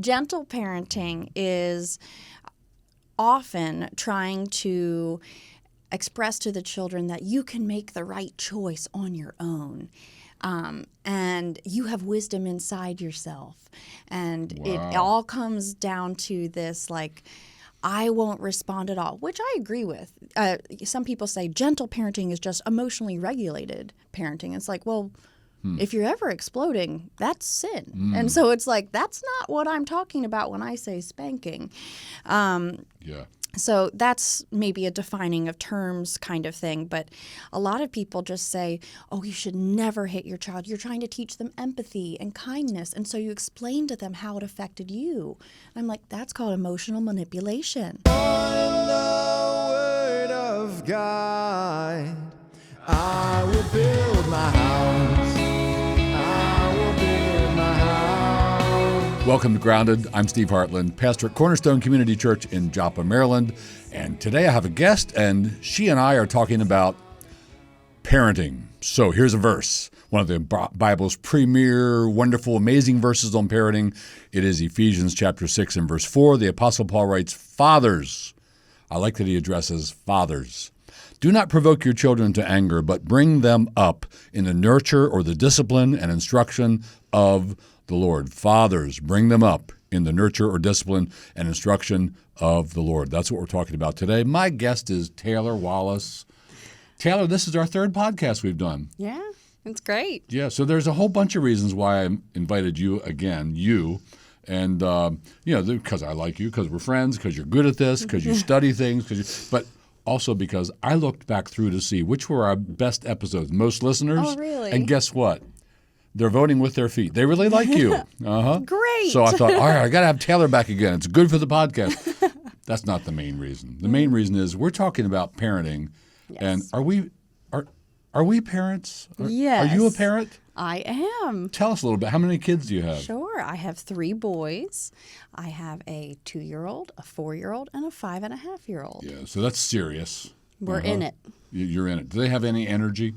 Gentle parenting is often trying to express to the children that you can make the right choice on your own. And you have wisdom inside yourself. And it all comes down to this, like, I won't respond at all, which I agree with. Some people say gentle parenting is just emotionally regulated parenting. It's like, well, if you're ever exploding, that's sin. And so it's like, that's not what I'm talking about when I say spanking. So that's maybe a defining of terms kind of thing. But a lot of people just say, oh, you should never hit your child. You're trying to teach them empathy and kindness. And so you explain to them how it affected you. I'm like, that's called emotional manipulation. On the word of God, I will build my house. I will build my house. Welcome to Grounded. I'm Steve Hartland, pastor at Cornerstone Community Church in Joppa, Maryland. And today I have a guest, and she and I are talking about parenting. So here's a verse, one of the Bible's premier, wonderful, amazing verses on parenting. It is Ephesians chapter 6 and verse 4. The Apostle Paul writes, "Fathers," I like that he addresses fathers, "do not provoke your children to anger, but bring them up in the nurture or the discipline and instruction of the Lord." Fathers, bring them up in the nurture or discipline and instruction of the Lord. That's what we're talking about today. My guest is Taylor Wallace. Taylor, this is our third podcast we've done. Yeah, it's great. Yeah, so there's a whole bunch of reasons why I invited you again, and because I like you, because we're friends, because you're good at this, because you study things, but also because I looked back through to see which were our best episodes, most listeners. Oh, really? And guess what? They're voting with their feet. They really like you. Great. So I thought, all right, I got to have Taylor back again. It's good for the podcast. That's not the main reason. The main reason is we're talking about parenting. Yes. And are we parents? Yes. Are you a parent? I am. Tell us a little bit. How many kids do you have? Sure. I have 3 boys. I have a 2-year-old, a 4-year-old, and a 5.5-year-old. Yeah, so that's serious. We're in it. You're in it. Do they have any energy?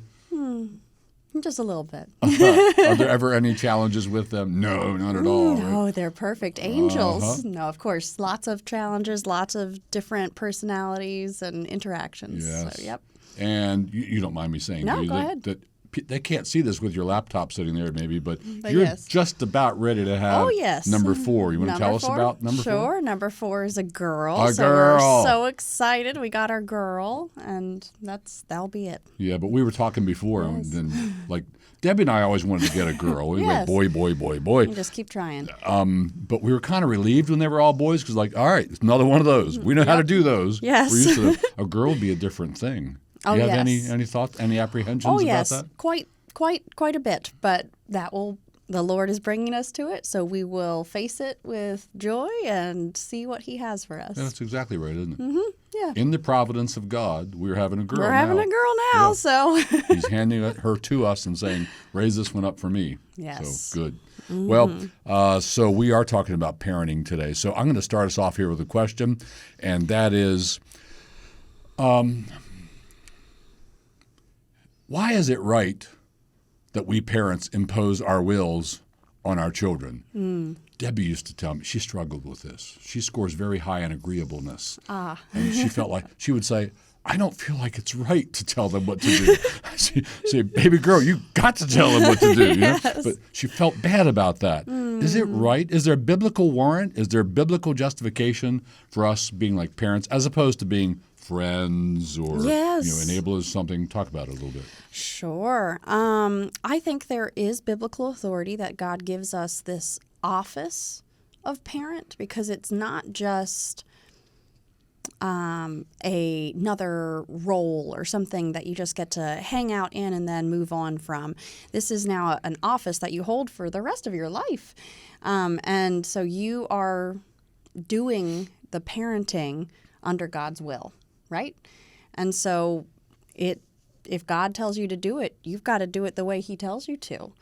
Just a little bit. Are there ever any challenges with them? No, not at all. No, Right? they're perfect angels. No, of course, lots of challenges, lots of different personalities and interactions. Yes. So, yep. And you don't mind me saying, No, do you, go ahead. that they can't see this with your laptop sitting there maybe, but you're yes. just about ready to have number 4. You want to tell us about number 4? Sure. Number 4 is a girl. A so girl. We're so excited. We got our girl, and that'll be it. Yeah, but we were talking before, and then, like, Debbie and I always wanted to get a girl. We went boy, boy, boy, boy. You just keep trying. But we were kind of relieved when they were all boys because, like, all right, it's another one of those. We know how to do those. Yes. We're used to a girl would be a different thing. Do you have any thoughts, any apprehensions about that? Quite a bit. But the Lord is bringing us to it, so we will face it with joy and see what He has for us. Yeah, that's exactly right, isn't it? Mm-hmm. Yeah. In the providence of God, we're having a girl now. We're having a girl now, so. He's handing her to us and saying, raise this one up for me. Yes. So good. Mm-hmm. Well, so we are talking about parenting today. So I'm going to start us off here with a question, and that is, why is it right that we parents impose our wills on our children? Debbie used to tell me she struggled with this. She scores very high on agreeableness. And she felt like she would say, I don't feel like it's right to tell them what to do. I say, baby girl, you got to tell them what to do. Yes. You know? But she felt bad about that. Is it right? Is there a biblical warrant? Is there a biblical justification for us being like parents as opposed to being friends or enablers, something? Talk about it a little bit. Sure. I think there is biblical authority that God gives us this office of parent, because it's not just another role or something that you just get to hang out in and then move on from. This is now an office that you hold for the rest of your life. And so you are doing the parenting under God's will, right? And so if God tells you to do it, you've got to do it the way He tells you to.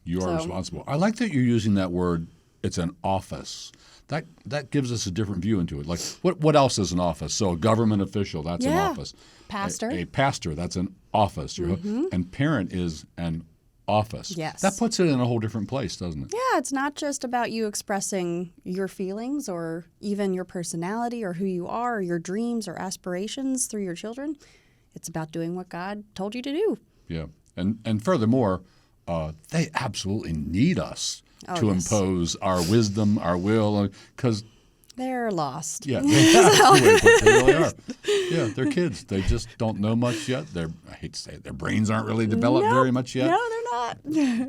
You are responsible. I like that you're using that word, it's an office. That gives us a different view into it. Like, what else is an office? So a government official, that's an office. Pastor. A pastor, that's an office. And parent is an office. Yes. That puts it in a whole different place, doesn't it? Yeah, it's not just about you expressing your feelings or even your personality or who you are or your dreams or aspirations through your children. It's about doing what God told you to do. Yeah. And furthermore, they absolutely need us to yes. impose our wisdom, our will, because They're lost. yeah, that's the way to put it. They really are. Yeah, they're kids. They just don't know much yet. I hate to say it, their brains aren't really developed very much yet. No, they're not.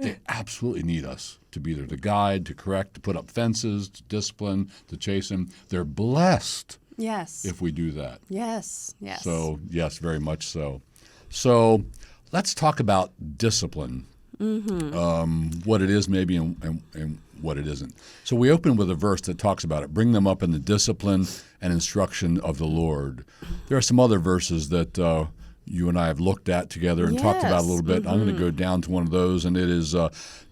They absolutely need us to be there to guide, to correct, to put up fences, to discipline, to chasten. They're blessed Yes. if we do that. Yes. Yes. So, yes, very much so. So, let's talk about discipline, what it is maybe and what it isn't. So we open with a verse that talks about it. Bring them up in the discipline and instruction of the Lord. There are some other verses that you and I have looked at together and talked about a little bit. I'm going to go down to one of those, and it is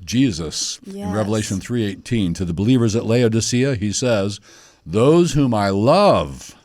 Jesus in Revelation 3:18. To the believers at Laodicea, he says, those whom I love.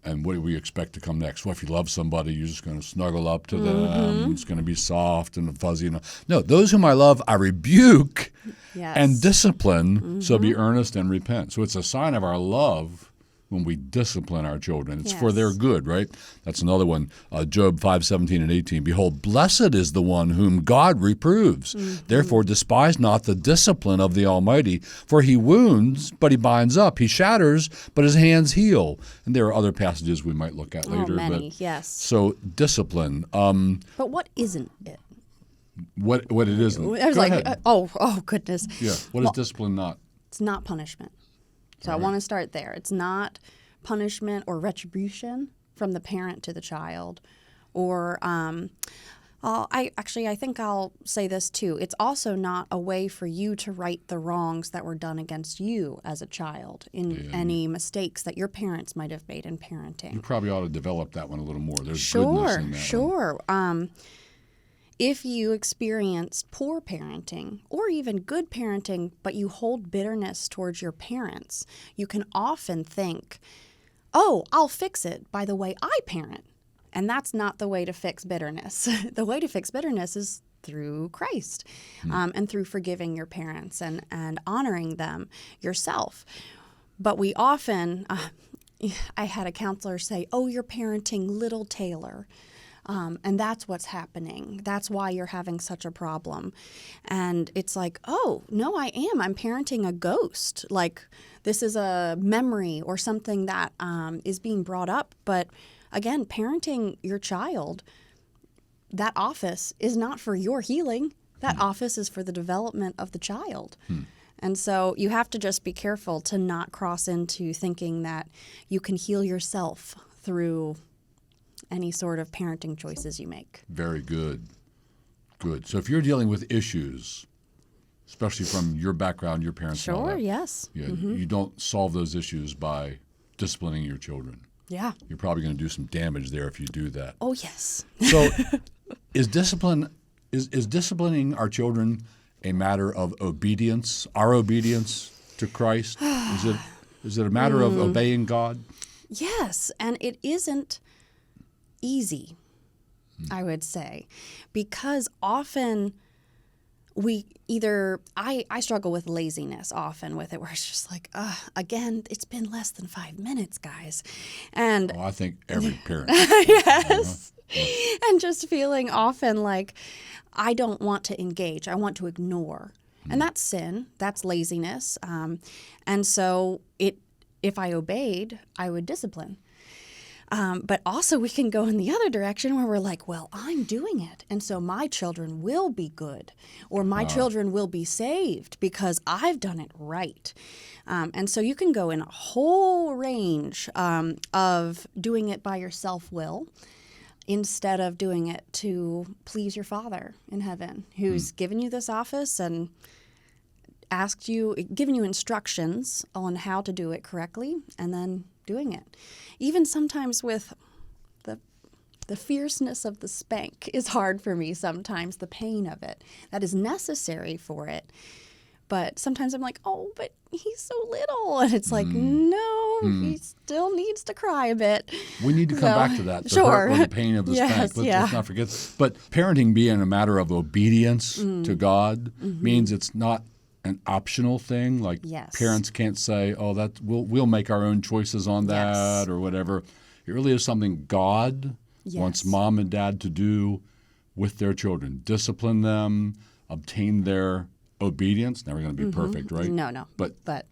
And what do we expect to come next? Well, if you love somebody, you're just going to snuggle up to them. It's going to be soft and fuzzy. No, those whom I love, I rebuke and discipline, so be earnest and repent. So it's a sign of our love when we discipline our children. It's for their good, right? That's another one, Job 5:17 and 18. Behold, blessed is the one whom God reproves. Therefore despise not the discipline of the Almighty, for he wounds, but he binds up. He shatters, but his hands heal. And there are other passages we might look at later. Many, yes. So discipline. But what isn't it? What it isn't. I was Go like, ahead. oh, goodness. Yeah. What is discipline not? It's not punishment. So I want to start there. It's not punishment or retribution from the parent to the child. Or I think I'll say this too. It's also not a way for you to right the wrongs that were done against you as a child in any mistakes that your parents might have made in parenting. You probably ought to develop that one a little more. There's goodness in that one. Sure. If you experienced poor parenting or even good parenting, but you hold bitterness towards your parents, you can often think, oh, I'll fix it by the way I parent. And that's not the way to fix bitterness. The way to fix bitterness is through Christ and through forgiving your parents and honoring them yourself. But we often, I had a counselor say, oh, you're parenting little Taylor. And that's what's happening. That's why you're having such a problem. And it's like, oh, no, I am. I'm parenting a ghost. Like, this is a memory or something that is being brought up. But again, parenting your child, that office is not for your healing. That office is for the development of the child. And so you have to just be careful to not cross into thinking that you can heal yourself through any sort of parenting choices you make. Very good. Good. So if you're dealing with issues, especially from your background, your parents, and all Sure, that, yes. you don't solve those issues by disciplining your children. Yeah. You're probably going to do some damage there if you do that. Oh, yes. So is disciplining our children a matter of obedience, our obedience to Christ? Is it a matter of obeying God? Yes, and it isn't easy, I would say, because often I struggle with laziness often with it, where it's just like, again, it's been less than 5 minutes, guys. And I think every parent. yes. And just feeling often like I don't want to engage. I want to ignore. And that's sin. That's laziness. And so if I obeyed, I would discipline. But also we can go in the other direction where we're like, well, I'm doing it. And so my children will be good, or my children will be saved because I've done it right. And so you can go in a whole range of doing it by your self-will instead of doing it to please your Father in heaven, who's given you this office and given you instructions on how to do it correctly, and then doing it. Even sometimes with the fierceness of the spank is hard for me sometimes, the pain of it. That is necessary for it. But sometimes I'm like, oh, but he's so little. And it's like, no, he still needs to cry a bit. We need to come back to that, the sure. hurt or the pain of the Yes, spank. Let's not forget. But parenting being a matter of obedience to God means it's not an optional thing. Like Yes. parents can't say, oh, we'll make our own choices on that or whatever. It really is something God wants mom and dad to do with their children. Discipline them, obtain their obedience. Never going to be perfect, right? No. But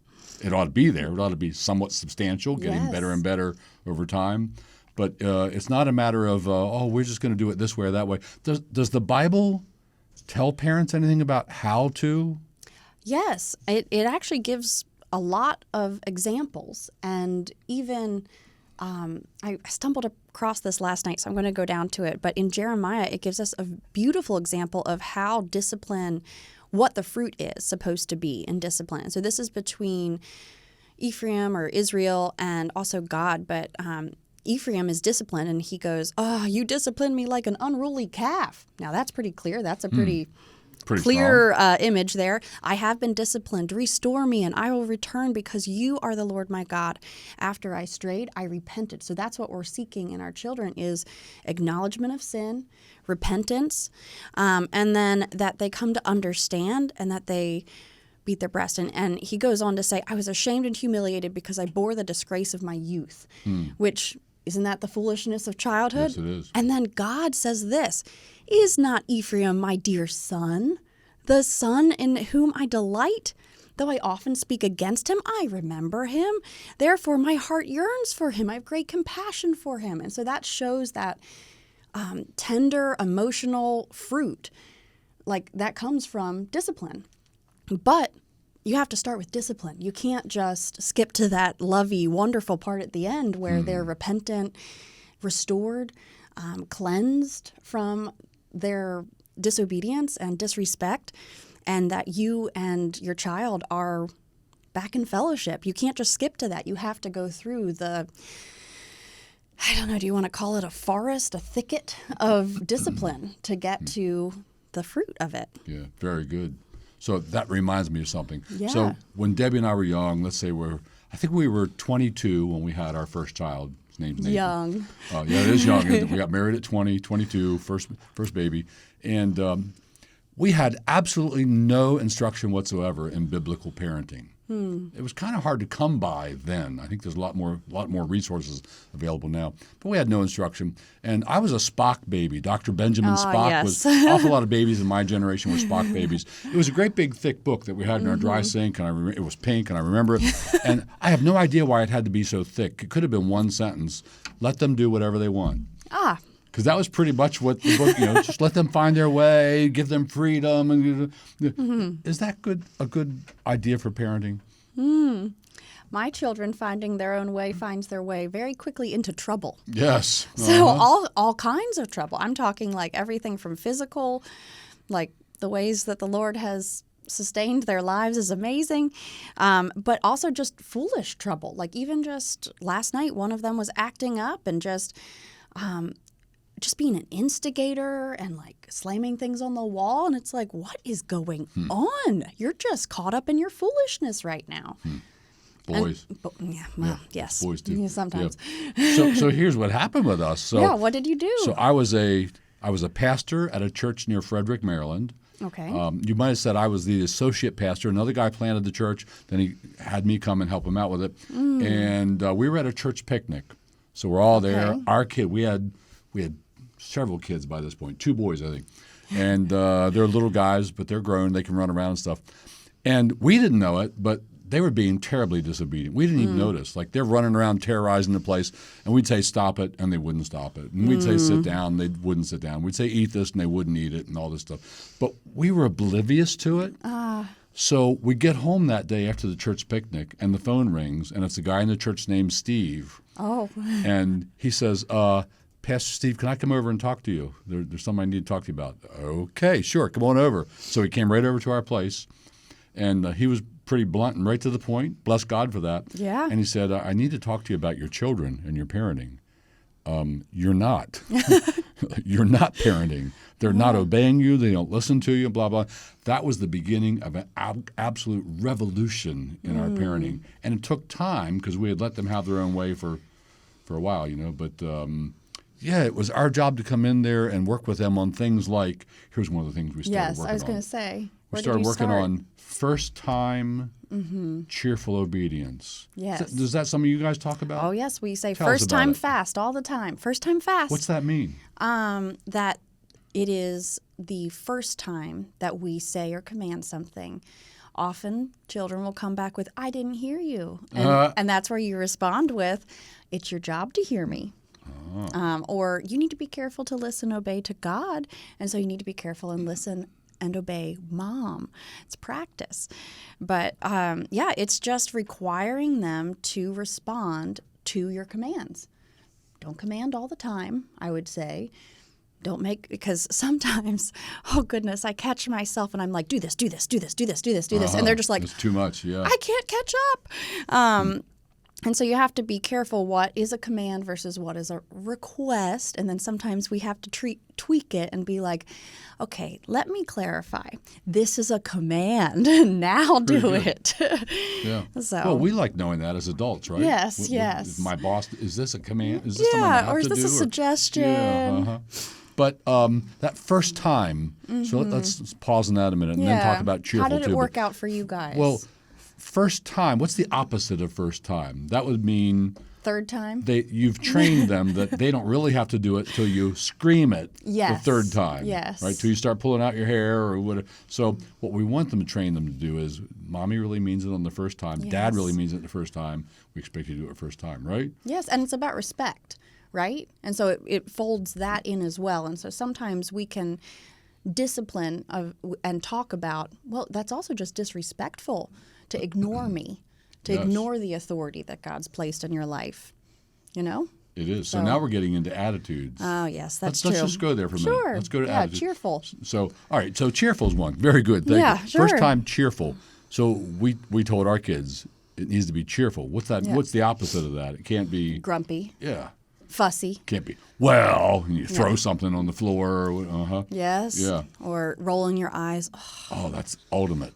it ought to be there. It ought to be somewhat substantial, getting Yes. better and better over time. But it's not a matter of, we're just going to do it this way or that way. Does the Bible tell parents anything about how to? Yes, it actually gives a lot of examples. And even I stumbled across this last night, so I'm going to go down to it. But in Jeremiah, it gives us a beautiful example of how discipline, what the fruit is supposed to be in discipline. So this is between Ephraim or Israel and also God. But Ephraim is disciplined, and he goes, "Oh, you discipline me like an unruly calf." Now that's pretty clear. That's a pretty clear image there. I have been disciplined. Restore me, and I will return, because you are the Lord my God. After I strayed, I repented. So that's what we're seeking in our children, is acknowledgement of sin, repentance, and then that they come to understand and that they beat their breast. And he goes on to say, I was ashamed and humiliated because I bore the disgrace of my youth, which, isn't that the foolishness of childhood? Yes, it is. And then God says this, is not Ephraim my dear son, the son in whom I delight? Though I often speak against him, I remember him. Therefore, my heart yearns for him. I have great compassion for him. And so that shows that tender, emotional fruit, like that comes from discipline. But you have to start with discipline. You can't just skip to that lovey, wonderful part at the end where they're repentant, restored, cleansed from their disobedience and disrespect, and that you and your child are back in fellowship. You can't just skip to that. You have to go through the, I don't know, do you want to call it a forest, a thicket of discipline to get to the fruit of it? Yeah, very good. So that reminds me of something. Yeah. So when Debbie and I were young, let's say I think we were 22 when we had our first child. His name's Nathan. Young. Yeah, it is young. We got married at 22, first baby. And we had absolutely no instruction whatsoever in biblical parenting. It was kind of hard to come by then. I think there's a lot more resources available now. But we had no instruction. And I was a Spock baby. Dr. Benjamin Spock yes. was an awful lot of babies in my generation were Spock babies. It was a great big thick book that we had in our dry sink, and it was pink, and I remember it. And I have no idea why it had to be so thick. It could have been one sentence: let them do whatever they want. Because that was pretty much what the book, just let them find their way, give them freedom. And is that a good idea for parenting? My children, finding their own way, finds their way very quickly into trouble. Yes. So all kinds of trouble. I'm talking like everything from physical, like the ways that the Lord has sustained their lives is amazing, but also just foolish trouble. Like even just last night, one of them was acting up and just being an instigator and like slamming things on the wall. And it's like, what is going on? You're just caught up in your foolishness right now. Boys. Yes. Boys do. Yeah, sometimes. Yeah. So here's what happened with us. So, what did you do? So I was a pastor at a church near Frederick, Maryland. Okay. You might have said I was the associate pastor. Another guy planted the church. Then he had me come and help him out with it. And we were at a church picnic. So we're all there. Our kid, we had several kids by this point, 2 boys, I think. And they're little guys, but they're grown. They can run around and stuff. And we didn't know it, but they were being terribly disobedient. We didn't even notice. Like they're running around terrorizing the place, and we'd say stop it, and they wouldn't stop it. And we'd say sit down, they wouldn't sit down. We'd say eat this, and they wouldn't eat it, and all this stuff. But we were oblivious to it. So we get home that day after the church picnic, and the phone rings, and it's a guy in the church named Steve. Oh. And he says, Pastor Steve, can I come over and talk to you? There's something I need to talk to you about. Okay, sure, come on over. So he came right over to our place, and he was pretty blunt and right to the point. Bless God for that. Yeah. And he said, I need to talk to you about your children and your parenting. You're not. You're not parenting. They're not obeying you. They don't listen to you, blah, blah. That was the beginning of an absolute revolution in our parenting. And it took time because we had let them have their own way for a while, But, it was our job to come in there and work with them on things like, here's one of the things we started working on. Yes, I was going to say. We started working on first-time cheerful obedience. Yes. Does that some of you guys talk about? Oh, yes. We say Tell us first about time it. fast all the time. First time fast. What's that mean? That it is the first time that we say or command something. Often children will come back with, I didn't hear you. And that's where you respond with, it's your job to hear me. Or you need to be careful to listen, obey to God. And so you need to be careful and listen and obey mom. It's practice. But it's just requiring them to respond to your commands. Don't command all the time, I would say. Don't make, because sometimes, oh goodness, I catch myself and I'm like, do this, do this, do this, do this, do this, do this. And they're just like, it's too much, yeah. I can't catch up. And so you have to be careful what is a command versus what is a request. And then sometimes we have to tweak it and be like, okay, let me clarify. This is a command. Now do it. Yeah. So. Well, we like knowing that as adults, right? Yes, yes. If my boss, is this a command? Is this something I have or is to this do? a suggestion? Yeah, But that first time, so let's pause on that a minute and then talk about cheerful How did it too. work out for you guys? Well, first time, what's the opposite of first time? That would mean third time? you've trained them that they don't really have to do it till you scream it the third time. Yes. Right? Till you start pulling out your hair or whatever. So what we want them to train them to do is mommy really means it on the first time. Yes. Dad really means it the first time. We expect you to do it the first time, right? Yes, and it's about respect, right? And so it folds that in as well. And so sometimes we can discipline and talk about, well, that's also just disrespectful to ignore me, to ignore the authority that God's placed in your life, It is. So now we're getting into attitudes. Oh, yes, that's true. Let's just go there for a minute. Sure. Let's go to yeah, attitudes. cheerful. So, all right. So cheerful is one. Very good. Thank Yeah, you. sure. First time cheerful. So we told our kids it needs to be cheerful. What's that? Yeah. What's the opposite of that? It can't be. Grumpy, Yeah. fussy. Can't be. Well, you throw something on the floor. Yes. Yeah. Or rolling your eyes. Oh, that's ultimate.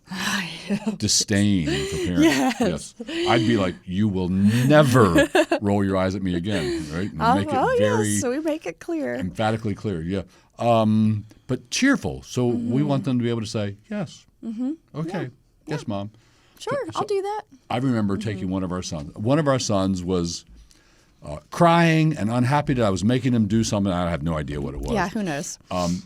Disdain for parents. Yes. I'd be like, you will never roll your eyes at me again, right? And make it very yes. So we make it clear. emphatically clear. Yeah. But cheerful. So we want them to be able to say, yes. Okay. Yes, Mom. Sure, I'll do that. I remember taking one of our sons. One of our sons was crying and unhappy that I was making him do something. I have no idea what it was. Yeah, who knows?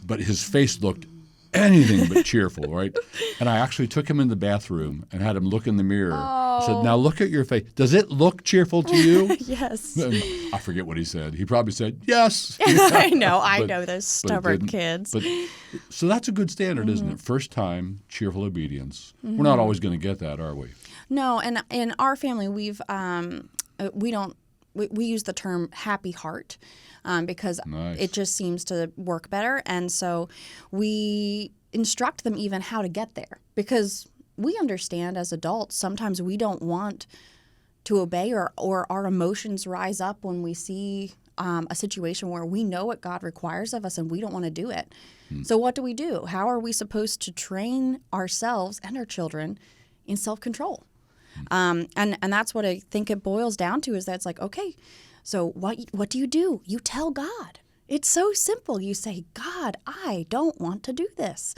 But his face looked anything but cheerful, right? And I actually took him in the bathroom and had him look in the mirror. I said, now look at your face. Does it look cheerful to you? Yes. And I forget what he said. He probably said, yes. I know But- those but it stubborn didn't. kids. But so that's a good standard, isn't it? First time, cheerful obedience. We're not always going to get that, are we? No, and in our family, we use the term happy heart because Nice. it just seems to work better. And so we instruct them even how to get there because we understand as adults, sometimes we don't want to obey or our emotions rise up when we see a situation where we know what God requires of us and we don't want to do it. So what do? How are we supposed to train ourselves and our children in self-control? And that's what I think it boils down to is that it's like, okay, so what do? You tell God. It's so simple. You say, God, I don't want to do this.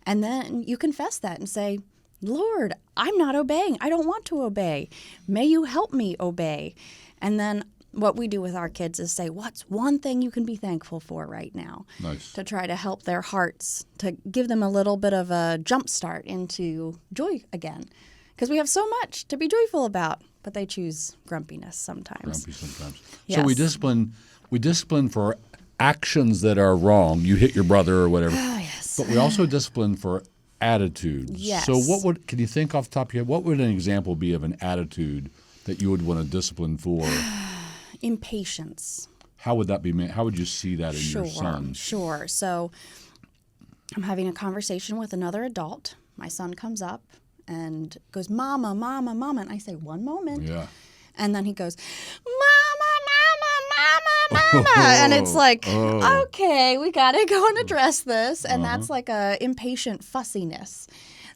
And then you confess that and say, Lord, I'm not obeying. I don't want to obey. May you help me obey. And then what we do with our kids is say, what's one thing you can be thankful for right now? Nice. To try to help their hearts, to give them a little bit of a jump start into joy again. Because we have so much to be joyful about, but they choose grumpiness sometimes. Grumpy sometimes. Yes. So we discipline for actions that are wrong. You hit your brother or whatever. Oh, yes. But we also discipline for attitudes. Yes. So can you think off the top of your head, what would an example be of an attitude that you would want to discipline for? Impatience. How would that be? How would you see that in your son? Sure. So I'm having a conversation with another adult. My son comes up and goes, Mama, Mama, Mama. And I say, one moment. Yeah. And then he goes, Mama, Mama, Mama, Mama. And it's like, okay, we got to go and address this. And that's like a impatient fussiness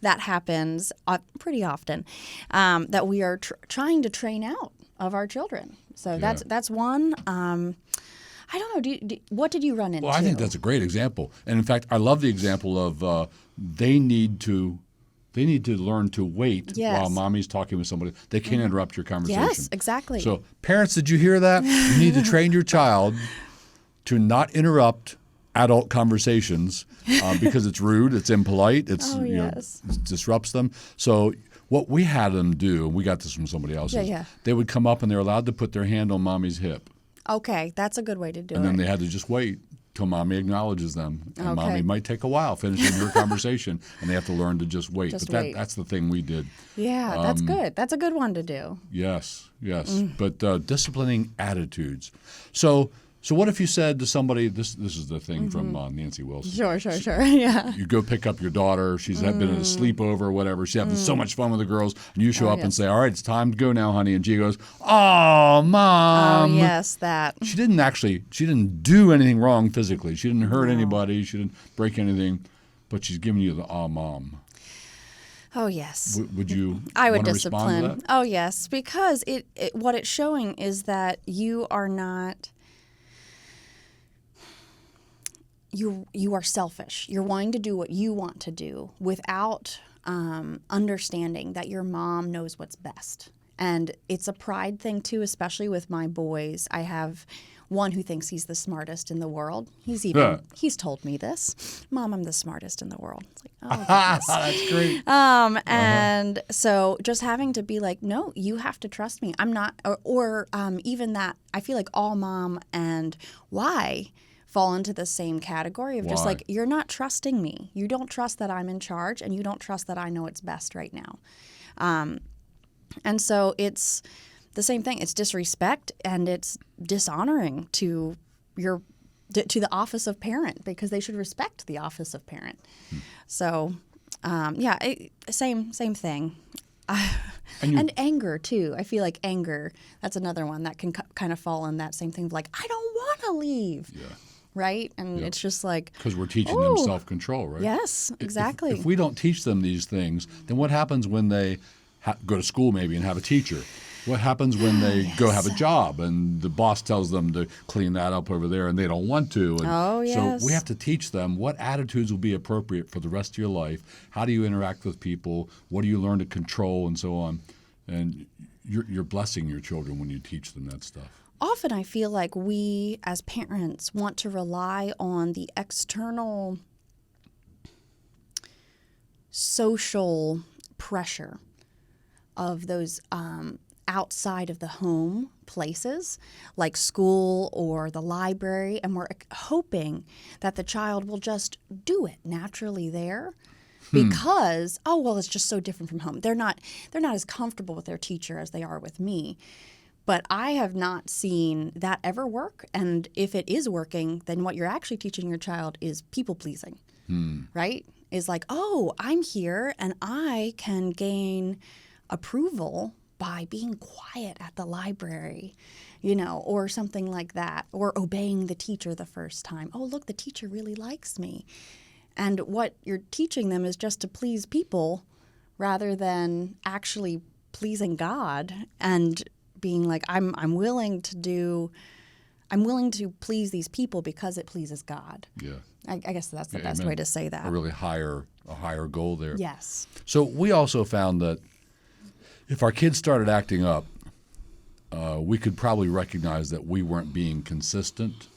that happens pretty often that we are trying to train out of our children. So that's one. I don't know. What did you run into? Well, I think that's a great example. And in fact, I love the example of they need to learn to wait while mommy's talking with somebody. They can't interrupt your conversation. Yes, exactly. So parents, did you hear that? You need to train your child to not interrupt adult conversations because it's rude, it's impolite, it disrupts them. So what we had them do, and we got this from somebody else, they would come up and they're allowed to put their hand on mommy's hip. Okay, that's a good way to do it. And then they had to just wait till mommy acknowledges them. And mommy might take a while finishing her conversation, and they have to learn to just wait. That's the thing we did. Yeah, that's good. That's a good one to do. Yes. But disciplining attitudes. So what if you said to somebody, this is the thing from Nancy Wilson. Sure. Yeah. You go pick up your daughter. She's been at a sleepover or whatever. She's having so much fun with the girls. And you show up and say, all right, it's time to go now, honey. And she goes, oh, Mom. Oh, yes, that. She didn't do anything wrong physically. She didn't hurt anybody. She didn't break anything. But she's giving you the, Mom. Oh, yes. Would you I would want to discipline. Respond to that? Oh, yes. Because what it's showing is that you are not... You are selfish. You're wanting to do what you want to do without understanding that your mom knows what's best. And it's a pride thing too, especially with my boys. I have one who thinks he's the smartest in the world. He's told me this. Mom, I'm the smartest in the world. It's like, oh, goodness. That's great. And so just having to be like, no, you have to trust me. I'm not, or even that, I feel like all mom and why fall into the same category of just like, you're not trusting me. You don't trust that I'm in charge, and you don't trust that I know what's best right now. And so it's the same thing. It's disrespect, and it's dishonoring to the office of parent, because they should respect the office of parent. So, same thing. And anger too. I feel like anger, that's another one that can kind of fall in that same thing of like, I don't want to leave. Yeah. Right? And it's just like... Because we're teaching them self-control, right? Yes, exactly. If we don't teach them these things, then what happens when they go to school maybe and have a teacher? What happens when they go have a job and the boss tells them to clean that up over there and they don't want to? And So we have to teach them what attitudes will be appropriate for the rest of your life. How do you interact with people? What do you learn to control and so on? And you're blessing your children when you teach them that stuff. Often I feel like we as parents want to rely on the external social pressure of those outside of the home places like school or the library, and we're hoping that the child will just do it naturally there. Because, it's just so different from home. They're not as comfortable with their teacher as they are with me. But I have not seen that ever work. And if it is working, then what you're actually teaching your child is people pleasing, right? Is like, oh, I'm here and I can gain approval by being quiet at the library, or something like that, or obeying the teacher the first time. Oh, look, the teacher really likes me. And what you're teaching them is just to please people rather than actually pleasing God and being like, I'm willing to please these people because it pleases God. Yeah. I guess that's the best way to say that. A higher goal there. Yes. So we also found that if our kids started acting up, we could probably recognize that we weren't being consistent.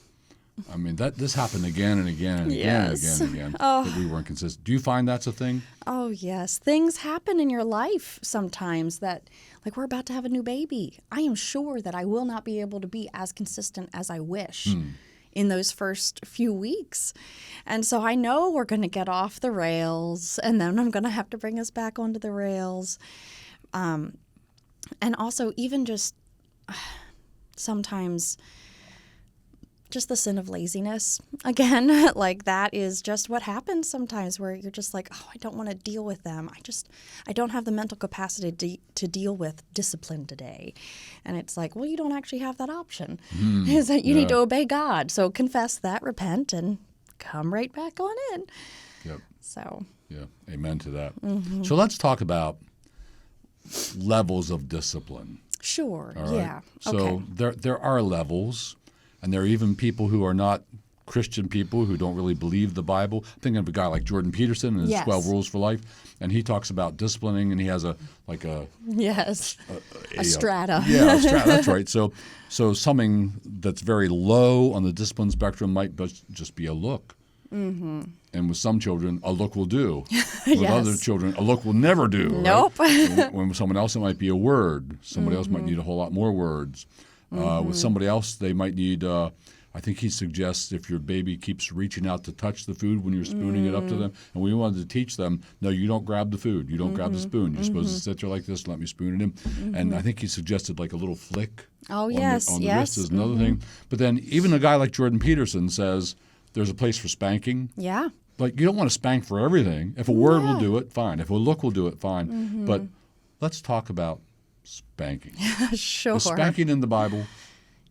I mean, this happened again and again and again and again, that we weren't consistent. Do you find that's a thing? Oh, yes. Things happen in your life sometimes that, like, we're about to have a new baby. I am sure that I will not be able to be as consistent as I wish in those first few weeks. And so I know we're going to get off the rails, and then I'm going to have to bring us back onto the rails. And also even just sometimes just the sin of laziness again. Like that is just what happens sometimes, where you're just like, oh, I don't want to deal with them. I don't have the mental capacity to deal with discipline today. And it's like, well, you don't actually have that option. Is that you need to obey God. So confess that, repent, and come right back on in. Yep. So. Yeah. Amen to that. So let's talk about levels of discipline. Sure. All right? Yeah. So Okay. there are levels, and there are even people who are not Christian people who don't really believe the Bible. I'm thinking of a guy like Jordan Peterson and his Yes. 12 Rules for Life, and he talks about disciplining, and he has a Yes. A strata. Yeah, a strata. That's right. So something that's very low on the discipline spectrum might just be a look. And with some children, a look will do. With Yes. other children, a look will never do. Nope. Right? When with someone else, it might be a word. Somebody else might need a whole lot more words. With somebody else, they might need, I think he suggests if your baby keeps reaching out to touch the food when you're spooning it up to them, and we wanted to teach them, no, you don't grab the food. You don't grab the spoon. You're supposed to sit there like this and let me spoon it in. And I think he suggested like a little flick Oh, on yes. the Yes. wrist is another thing. But then even a guy like Jordan Peterson says there's a place for spanking. Yeah. Like, you don't want to spank for everything. If a word will do it, fine. If a look will do it, fine. But let's talk about spanking. Sure. Is spanking in the Bible?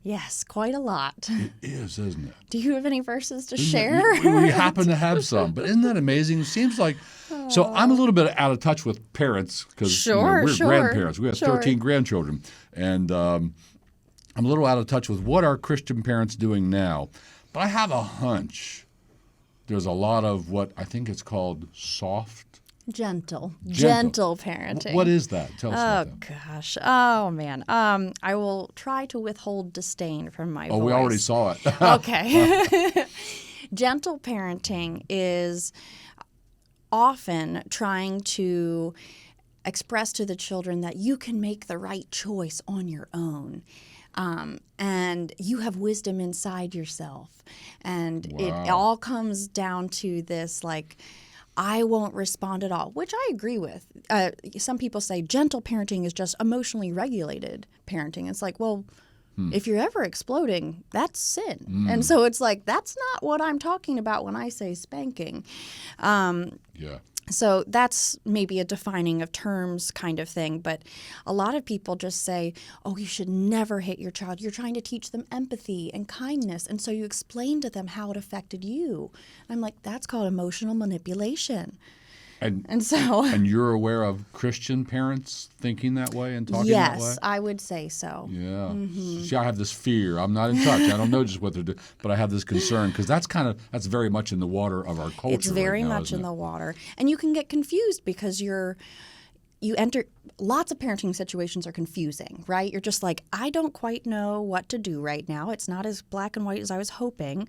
Yes, quite a lot. It is, isn't it? Do you have any verses to Isn't share? it? We happen to have some. But isn't that amazing? It seems like – so I'm a little bit out of touch with parents because Sure, we're sure, grandparents. We have sure. 13 grandchildren. And I'm a little out of touch with what are Christian parents doing now. But I have a hunch there's a lot of what I think it's called soft. Gentle parenting. What is that? Tell us about that. Gosh. Oh, man. I will try to withhold disdain from my voice. Oh, we already saw it. Okay. Gentle parenting is often trying to express to the children that you can make the right choice on your own. And you have wisdom inside yourself. And it all comes down to this, like, I won't respond at all, which I agree with. Some people say gentle parenting is just emotionally regulated parenting. It's like, well, if you're ever exploding, that's sin. And so it's like, that's not what I'm talking about when I say spanking. Yeah. So that's maybe a defining of terms kind of thing. But a lot of people just say, oh, you should never hit your child. You're trying to teach them empathy and kindness. And so you explain to them how it affected you. I'm like, that's called emotional manipulation. And so And you're aware of Christian parents thinking that way and talking that way? yes, I would say so. Yeah. See, I have this fear. I'm not in touch. I don't know just what they're doing, but I have this concern because that's very much in the water of our culture. It's very right now, much isn't in it? the water. And you can get confused because you enter lots of parenting situations are confusing, right? You're just like, I don't quite know what to do right now. It's not as black and white as I was hoping.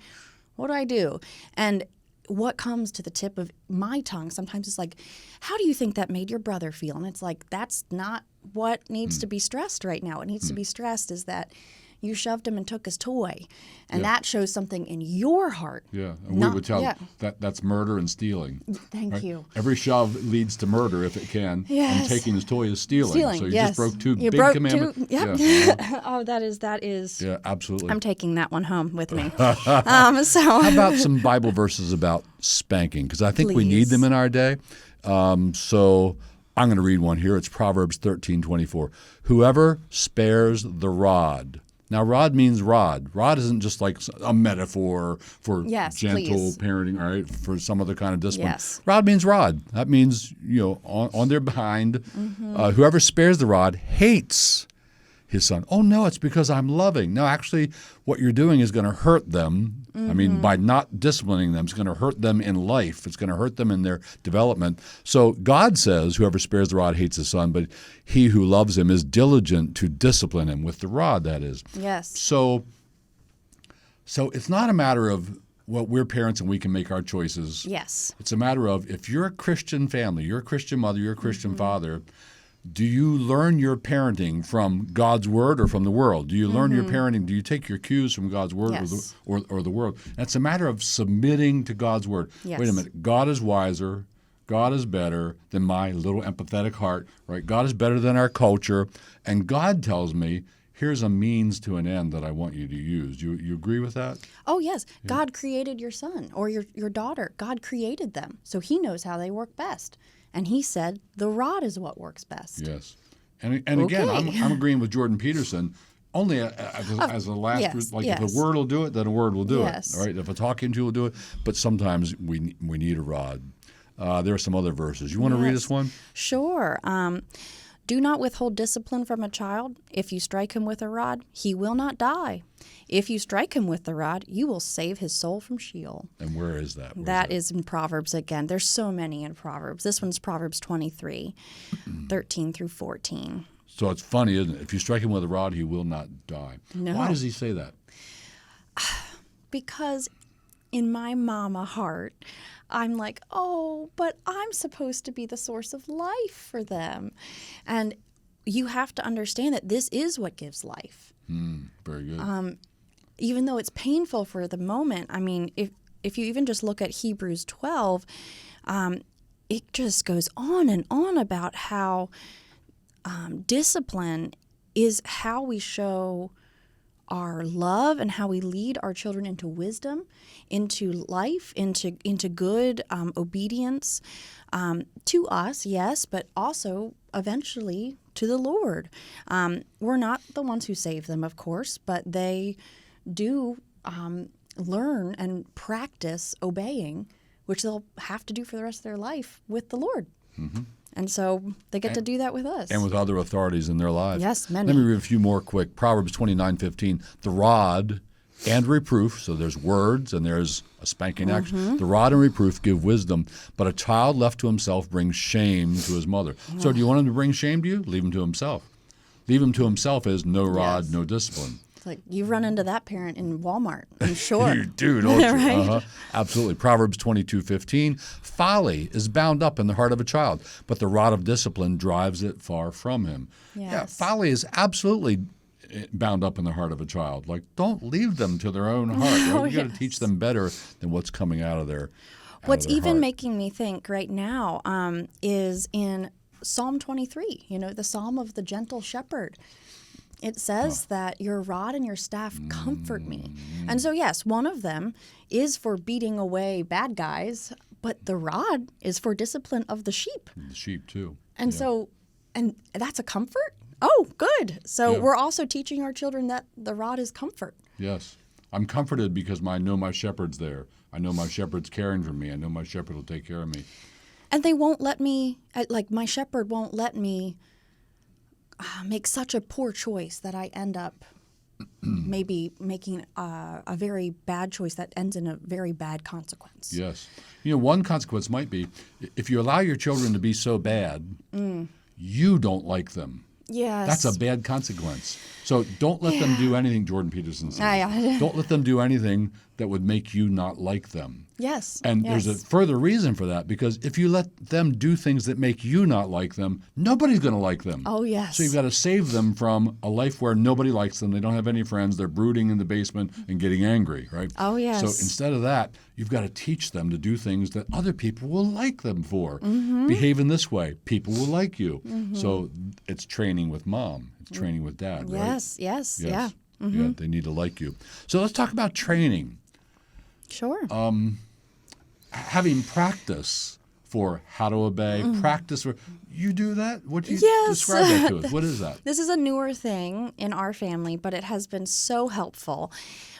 What do I do? And what comes to the tip of my tongue sometimes is like, how do you think that made your brother feel? And it's like, that's not what needs to be stressed right now. What needs to be stressed is that you shoved him and took his toy. And that shows something in your heart. Yeah. And we would tell that's murder and stealing. Thank right? you. Every shove leads to murder if it can. Yes. And taking his toy is stealing. So you yes. just broke two You big broke commandments. two. Yep. Yeah. Oh, that is. Yeah, absolutely. I'm taking that one home with me. How about some Bible verses about spanking? Because I think we need Please. them in our day. So I'm going to read one here. It's Proverbs 13:24. Whoever spares the rod. Now, rod means rod. Rod isn't just like a metaphor for Yes, gentle please. parenting, all right, for some other kind of discipline. Yes. Rod means rod. That means, on their behind. Whoever spares the rod hates his son. Oh, no, it's because I'm loving. No, actually, what you're doing is going to hurt them. I mean, by not disciplining them, it's going to hurt them in life. It's going to hurt them in their development. So God says, whoever spares the rod hates his son, but he who loves him is diligent to discipline him with the rod, that is. Yes. So it's not a matter of, well, we're parents and we can make our choices. Yes. It's a matter of, if you're a Christian family, you're a Christian mother, you're a Christian father, do you learn your parenting from God's word or from the world? Do you learn your parenting? Do you take your cues from God's word Yes. or the world? And it's a matter of submitting to God's word. Yes. Wait a minute. God is wiser. God is better than my little empathetic heart, right? God is better than our culture. And God tells me here's a means to an end that I want you to use. You agree with that? Oh, yes. God created your son or your daughter. God created them. So he knows how they work best. And he said the rod is what works best. Yes. And again, Okay. I'm agreeing with Jordan Peterson. Only as a last, yes, like yes. if a word will do it, then a word will do Yes. it. All right. If a talking to will do it, but sometimes we need a rod. There are some other verses. You want to read us one? Sure. Do not withhold discipline from a child. If you strike him with a rod, he will not die. If you strike him with the rod, you will save his soul from Sheol. And where is that? That is in Proverbs again. There's so many in Proverbs. This one's Proverbs 23, 13 through 14. So it's funny, isn't it? If you strike him with a rod, he will not die. No. Why does he say that? Because in my mama heart, I'm like, oh, but I'm supposed to be the source of life for them. And you have to understand that this is what gives life. Very good. Even though it's painful for the moment, I mean, if you even just look at Hebrews 12, it just goes on and on about how discipline is how we show our love and how we lead our children into wisdom, into life, into good obedience to us, yes, but also eventually to the Lord. We're not the ones who save them, of course, but they do learn and practice obeying, which they'll have to do for the rest of their life with the Lord. Mm-hmm. And so they get to do that with us. And with other authorities in their lives. Yes, many. Let me read a few more quick. Proverbs 29:15. The rod and reproof, so there's words and there's a spanking action. The rod and reproof give wisdom, but a child left to himself brings shame to his mother. So do you want him to bring shame to you? Leave him to himself. Leave him to himself is no rod, no discipline. It's like you run into that parent in Walmart, I'm sure. You do, don't you? Right? Absolutely. Proverbs 22:15. Folly is bound up in the heart of a child, but the rod of discipline drives it far from him. Yes. Yeah, folly is absolutely bound up in the heart of a child. Like, don't leave them to their own heart. Right? You got to teach them better than what's coming out of their What's even heart. making me think right now is in Psalm 23, the Psalm of the gentle shepherd. It says that your rod and your staff comfort me. And so, yes, one of them is for beating away bad guys, but the rod is for discipline of the sheep. The sheep, too. And so, and that's a comfort? Oh, good. So Yeah. we're also teaching our children that the rod is comfort. Yes. I'm comforted because I know my shepherd's there. I know my shepherd's caring for me. I know my shepherd will take care of me. And they won't let me, like my shepherd won't let me make such a poor choice that I end up maybe making a very bad choice that ends in a very bad consequence. Yes. One consequence might be if you allow your children to be so bad, you don't like them. Yes. That's a bad consequence. So don't let them do anything, Jordan Peterson says. Yeah. Don't let them do anything that would make you not like them. Yes. And yes. there's a further reason for that, because if you let them do things that make you not like them, nobody's going to like them. Oh, yes. So you've got to save them from a life where nobody likes them, they don't have any friends, they're brooding in the basement and getting angry, right? Oh, yes. So instead of that, you've got to teach them to do things that other people will like them for. Behave in this way, people will like you. So it's training with mom, it's training with dad, right? Yes, yes, yeah. Yeah, they need to like you. So let's talk about training. Sure. Having practice for how to obey, practice for, you do that? What do you Yes. describe that to us? What is that? This is a newer thing in our family, but it has been so helpful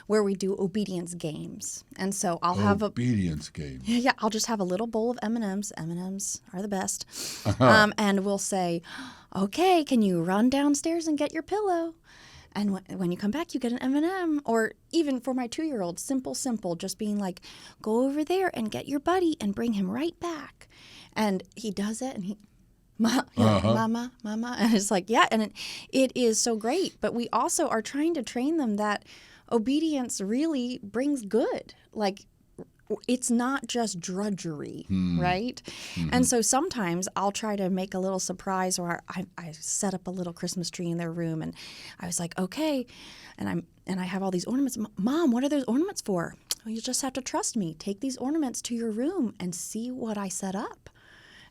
where we do obedience games. And so I'll have Obedience game. Yeah, I'll just have a little bowl of M&Ms. M&Ms are the best. And we'll say, okay, can you run downstairs and get your pillow? And when you come back, you get an M&M. Or even for my 2-year-old, simple, just being like, go over there and get your buddy and bring him right back. And he does it, and he, mama. And it's like, yeah, and it is so great. But we also are trying to train them that obedience really brings good. Like, it's not just drudgery, right? And so sometimes I'll try to make a little surprise, or I set up a little Christmas tree in their room, and I was like, okay, and I have all these ornaments. Mom, what are those ornaments for? Well, you just have to trust me. Take these ornaments to your room and see what I set up.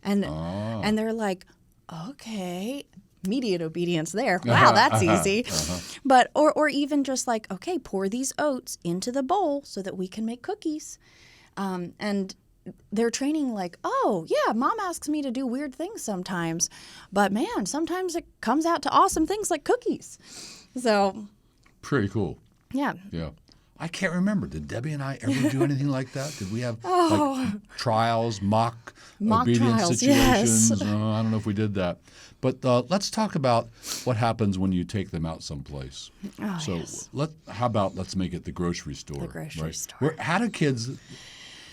And they're like, okay. immediate obedience there. Wow, that's easy. But or even just like, okay, pour these oats into the bowl so that we can make cookies. And they're training like, oh, yeah, mom asks me to do weird things sometimes. But man, sometimes it comes out to awesome things like cookies. So Pretty cool. yeah. Yeah. I can't remember. Did Debbie and I ever do anything like that? Did we have like trials, mock obedience trials, situations? yes. I don't know if we did that. But let's talk about what happens when you take them out someplace. Oh, So yes. let's make it the grocery store. The grocery store. How do kids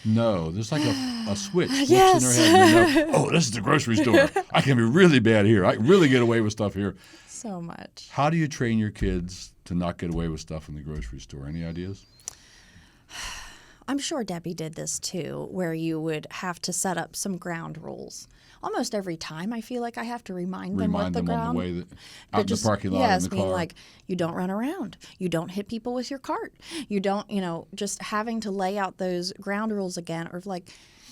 know? There's like a switch flips Yes. in their head. And they know, oh, this is the grocery store. I can be really bad here. I can really get away with stuff here. So much. How do you train your kids to not get away with stuff in the grocery store? Any ideas? I'm sure Debbie did this too, where you would have to set up some ground rules. Almost every time I feel like I have to remind them what Remind the them ground. on the way out in the parking lot yes, in the being car. like, you don't run around. You don't hit people with your cart. You don't, just having to lay out those ground rules again, or like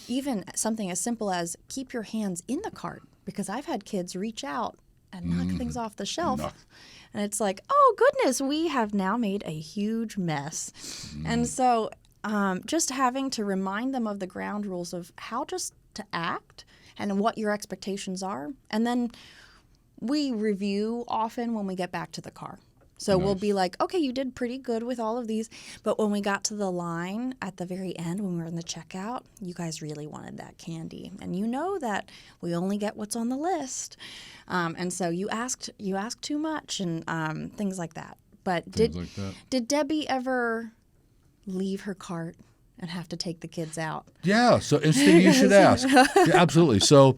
even something as simple as keep your hands in the cart, because I've had kids reach out and knock things off the shelf. Knock. And it's like, oh, goodness, we have now made a huge mess. And so just having to remind them of the ground rules of how just to act and what your expectations are. And then we review often when we get back to the car. So we'll be like, okay, you did pretty good with all of these. But when we got to the line at the very end, when we were in the checkout, you guys really wanted that candy. And you know that we only get what's on the list. And so you asked too much and things like that. But Things like that. did Debbie ever leave her cart and have to take the kids out? Yeah, so interesting you should ask. Yeah, absolutely. So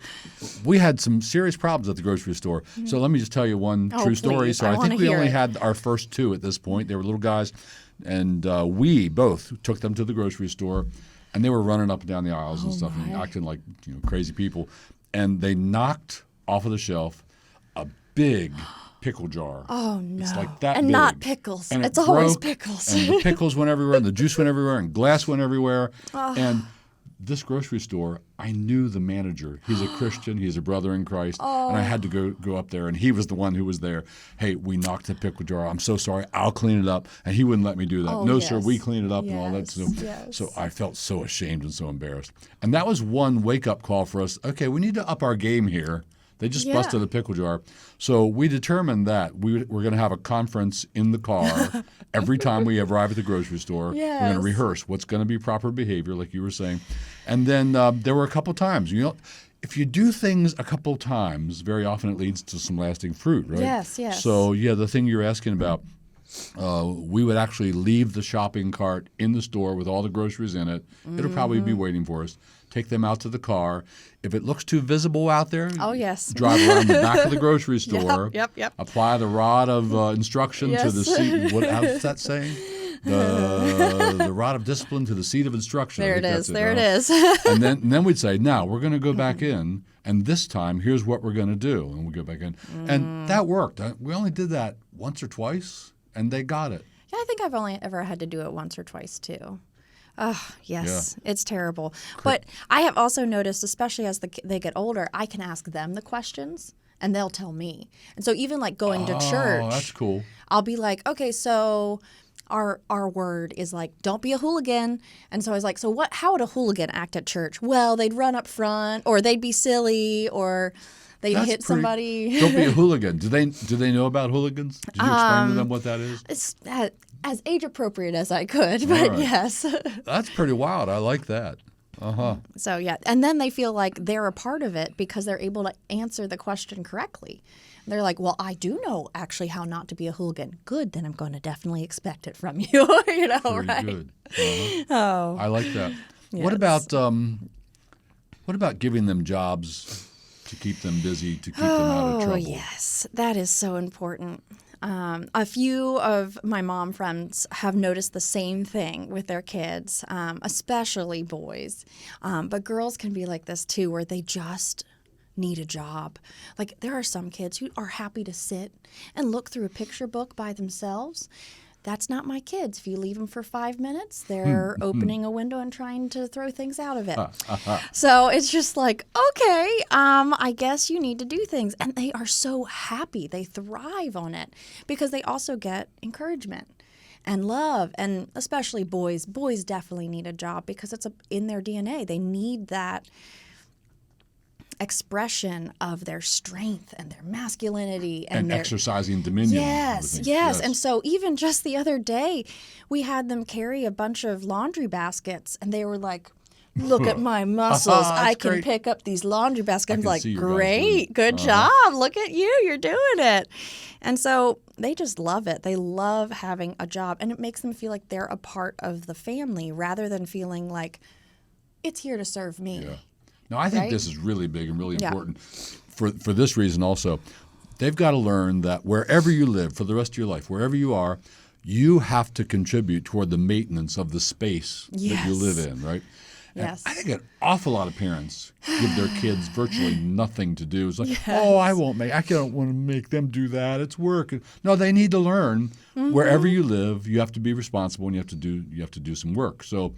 we had some serious problems at the grocery store. So let me just tell you one Oh, true story. please. So I I wanna think we hear only it. had our first two at this point. They were little guys, and we both took them to the grocery store, and they were running up and down the aisles and stuff and acting like crazy people. And they knocked off of the shelf a big pickle jar. Oh, no. It's like that and big. not pickles. And it It's always broke, pickles. And the pickles went everywhere, and the juice went everywhere, and glass went everywhere. Oh. And this grocery store, I knew the manager. He's a Christian. He's a brother in Christ. And I had to go up there, and he was the one who was there. Hey, we knocked the pickle jar. I'm so sorry. I'll clean it up. And he wouldn't let me do that. Oh, No, sir, yes. we clean it up and all that. Yes. So I felt so ashamed and so embarrassed. And that was one wake-up call for us. Okay, we need to up our game here. They just Yeah. busted a pickle jar. So we determined that we're going to have a conference in the car every time we arrive at the grocery store. We're going Yes. to rehearse what's going to be proper behavior, like you were saying. And then there were a couple times. If you do things a couple times, very often it leads to some lasting fruit, right? Yes, yes. So, yeah, the thing you're asking about, we would actually leave the shopping cart in the store with all the groceries in it. It'll probably be waiting for us. Take them out to the car. If it looks too visible out there, Oh, yes. drive around the back of the grocery store. Yep. Apply the rod of instruction to the Yes. seat. How's that saying? The rod of discipline to the seat of instruction. There I it think is. that's There it huh? is. And then we'd say, now we're going to go back in, and this time here's what we're going to do. And we go back in. And that worked. We only did that once or twice, and they got it. Yeah, I think I've only ever had to do it once or twice too. Oh, yes, It's terrible. But I have also noticed, especially as they get older, I can ask them the questions and they'll tell me. And so even like going to church, Oh, that's cool. I'll be like, okay, so our word is like, don't be a hooligan. And so I was like, so how would a hooligan act at church? Well, they'd run up front, or they'd be silly, or they'd That's hit pretty- somebody. Don't be a hooligan. Do they know about hooligans? Did you explain to them what that is? It's as age appropriate as I could, but right. yes. That's pretty wild. I like that. Uh-huh. So yeah, and then they feel like they're a part of it because they're able to answer the question correctly. They're like, well, I do know actually how not to be a hooligan. Good, then I'm going to definitely expect it from you. Very Right? good. Uh-huh. Oh, I like that. Yes. What about giving them jobs to keep them busy, to keep them out of trouble? yes, that is so important. A few of my mom friends have noticed the same thing with their kids, especially boys. But girls can be like this too, where they just need a job. Like there are some kids who are happy to sit and look through a picture book by themselves. That's not my kids. If you leave them for 5 minutes, they're opening a window and trying to throw things out of it. So it's just like, okay, I guess you need to do things. And they are so happy. They thrive on it because they also get encouragement and love. And especially boys. Boys definitely need a job because it's in their DNA. They need that expression of their strength and their masculinity and their exercising dominion. Yes. And so even just the other day, we had them carry a bunch of laundry baskets, and they were like, look at my muscles. I can great. pick up these laundry baskets. I'm can like, see your guys doing great, it. good job. Look at you. You're doing it. And so they just love it. They love having a job, and it makes them feel like they're a part of the family rather than feeling like it's here to serve me. Yeah. Now, I think Right? this is really big and really important for this reason also. They've got to learn that wherever you live for the rest of your life, wherever you are, you have to contribute toward the maintenance of the space that you Yes. live in, right? And Yes. I think an awful lot of parents give their kids virtually nothing to do. It's like, oh, I don't want to make them do that. It's work. No, they need to learn wherever you live, you have to be responsible and you have to do some work. So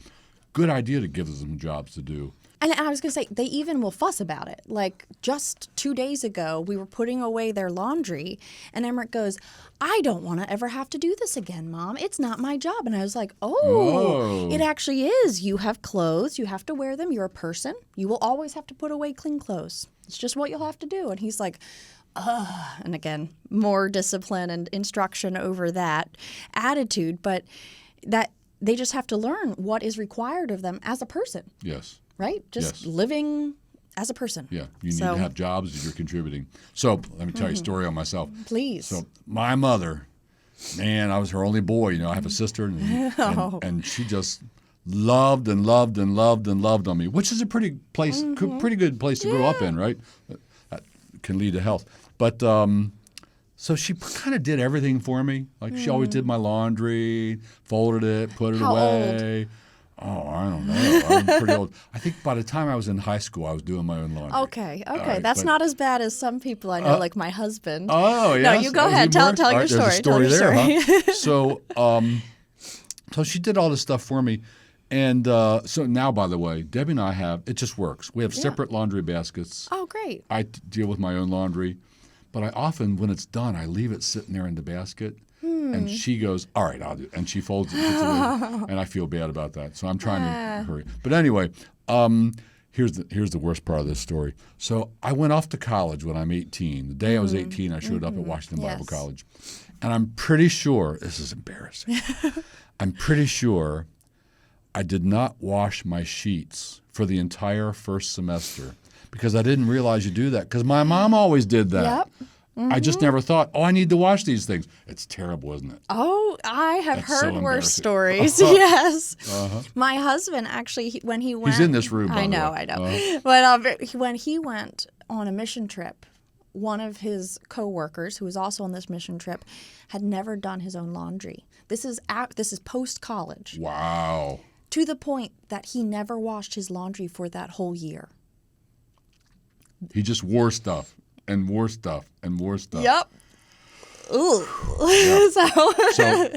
good idea to give them some jobs to do. And I was going to say, they even will fuss about it. Like just 2 days ago, we were putting away their laundry, and Emmerich goes, I don't want to ever have to do this again, Mom. It's not my job. And I was like, Oh. It actually is. You have clothes. You have to wear them. You're a person. You will always have to put away clean clothes. It's just what you'll have to do. And he's like, ugh. And again, more discipline and instruction over that attitude. But that they just have to learn what is required of them as a person. Yes. Right? Just Yes. living as a person. Yeah, you need to have jobs if you're contributing. So let me tell you a story on myself. Please. So my mother, man, I was her only boy. I have a sister, and she just loved and loved and loved and loved on me, which is a pretty good place to grow up in, right? That can lead to health. But so she kind of did everything for me. Like she always did my laundry, folded it, put it How away. Oh, I don't know. I'm pretty old. I think by the time I was in high school, I was doing my own laundry. Okay. right, That's but- not as bad as some people I know, like my husband. Oh, yeah. No, you go ahead. Tell your story. There's a story Tell your there, story. huh? So she did all this stuff for me. And so now, by the way, Debbie and I it just works. We have separate laundry baskets. Oh, great. I deal with my own laundry. But I often, when it's done, I leave it sitting there in the basket. And she goes, all right, I'll do it. And she folds it, puts it away, and I feel bad about that. So I'm trying to hurry. But anyway, here's the worst part of this story. So I went off to college when I'm 18. The day I was 18, I showed up at Washington Bible Yes. College. And I'm pretty sure, this is embarrassing, I'm pretty sure I did not wash my sheets for the entire first semester because I didn't realize you do that because my mom always did that. Yep. I just never thought, I need to wash these things. It's terrible, isn't it? Oh, I have That's so heard worse embarrassing. stories. Yes. My husband actually, when he went. He's in this room, by I the know, way. I know. But when he went on a mission trip, one of his coworkers, who was also on this mission trip, had never done his own laundry. This is post college. Wow. To the point that he never washed his laundry for that whole year. He just wore stuff and wore stuff and wore stuff. Yep. Ooh. So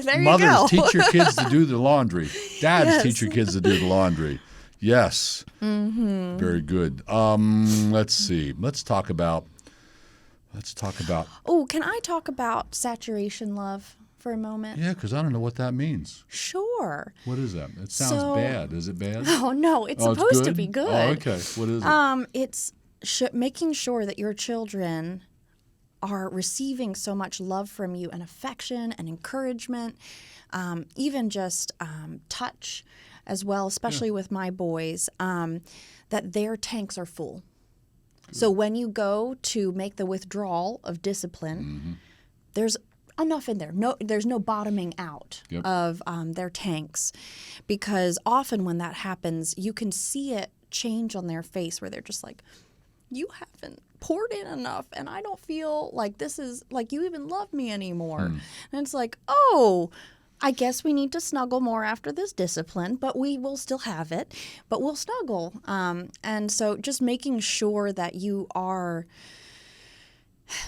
there you mothers, go. teach your kids to do the laundry. Dads, teach your kids to do the laundry. Yes. Mm-hmm. Very good. Let's see. Let's talk about. Oh, can I talk about saturation love for a moment? Yeah, because I don't know what that means. Sure. What is that? It sounds bad. Is it bad? Oh no, it's Oh, supposed to good? be good. Oh, okay. What is it? It's making sure that your children are receiving so much love from you and affection and encouragement, even just touch as well, especially with my boys, that their tanks are full. So when you go to make the withdrawal of discipline, there's enough in there. There's no bottoming out of their tanks, because often when that happens, you can see it change on their face where they're just like, you haven't poured in enough, and I don't feel like this is like you even love me anymore. And it's like, oh, I guess we need to snuggle more after this discipline, but we will still have it, but we'll snuggle. And so just making sure that you are